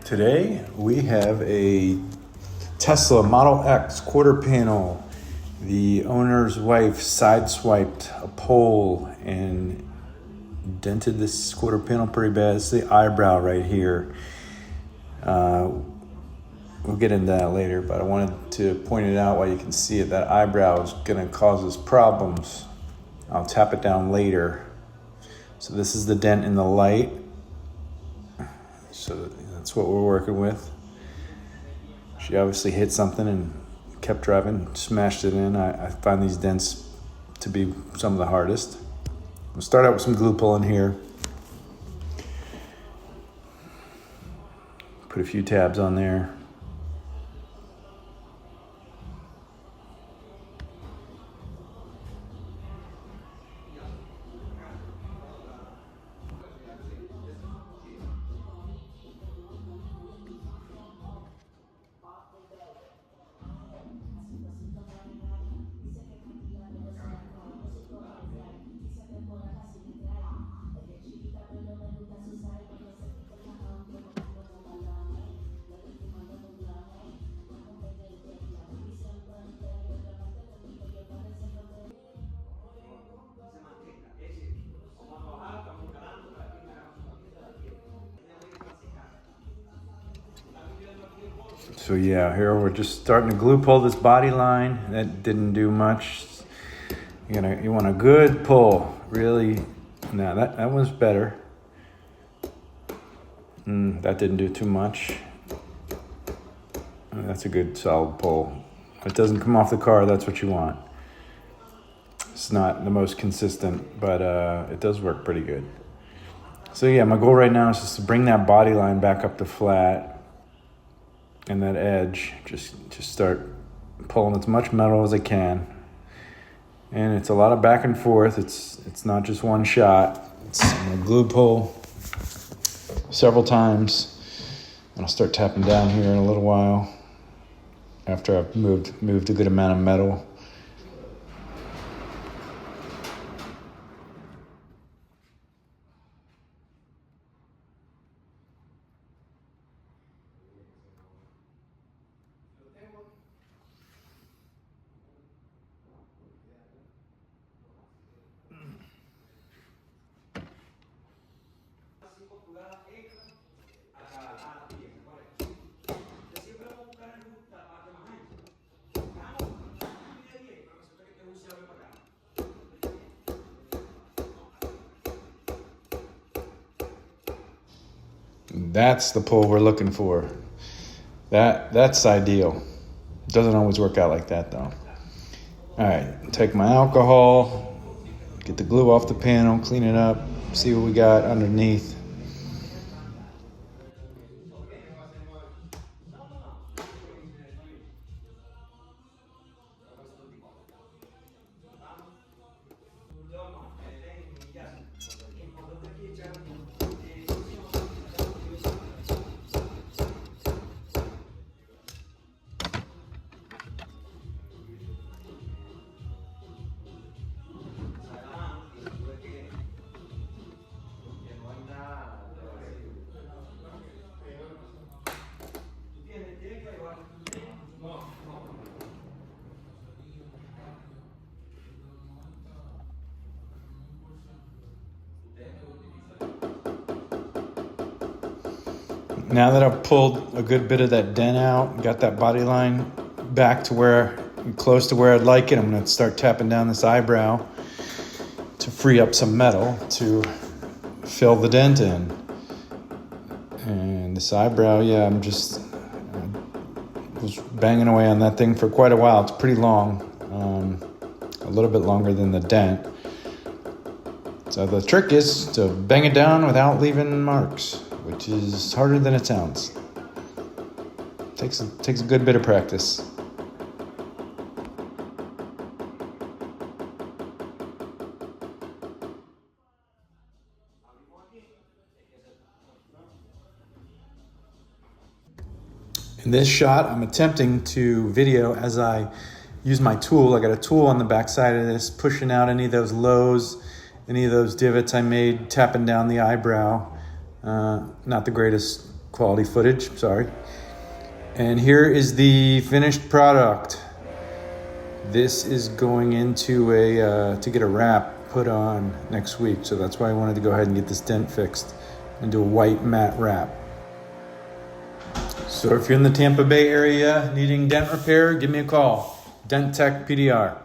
Today we have a Tesla Model X quarter panel. The owner's wife sideswiped a pole and dented this quarter panel pretty bad. It's the eyebrow right here. We'll get into that later, but I wanted to point it out while you can see it. That eyebrow is going to cause us problems. I'll tap it down later. So this is the dent in the light. So that's what we're working with. She obviously hit something and kept driving, smashed it in. I find these dents to be some of the hardest. We'll start out with some glue pull in here. Put a few tabs on there. So yeah, here we're just starting to glue pull this body line. That didn't do much. You want a good pull, really. Now that was better. That didn't do too much. That's a good solid pull. If it doesn't come off the car, that's what you want. It's not the most consistent, but it does work pretty good. So yeah, my goal right now is just to bring that body line back up to flat. And that edge, just start pulling as much metal as I can. And it's a lot of back and forth. It's not just one shot. I'm gonna glue pull several times. And I'll start tapping down here in a little while after I've moved a good amount of metal. That's the pull we're looking for. That's ideal. Doesn't always work out like that though. All right, take my alcohol, get the glue off the panel, clean it up, see what we got underneath. Now that I've pulled a good bit of that dent out, got that body line back to close to where I'd like it, I'm going to start tapping down this eyebrow to free up some metal to fill the dent in. And this eyebrow, yeah, I was banging away on that thing for quite a while. It's pretty long, a little bit longer than the dent. So the trick is to bang it down without leaving marks, which is harder than it sounds. Takes a good bit of practice. In this shot, I'm attempting to video as I use my tool. I got a tool on the back side of this, pushing out any of those lows, any of those divots I made, tapping down the eyebrow. Not the greatest quality footage, sorry. And here is the finished product. This is going into to get a wrap put on next week. So that's why I wanted to go ahead and get this dent fixed and do a white matte wrap. So if you're in the Tampa Bay area needing dent repair, give me a call. Dent Tech PDR.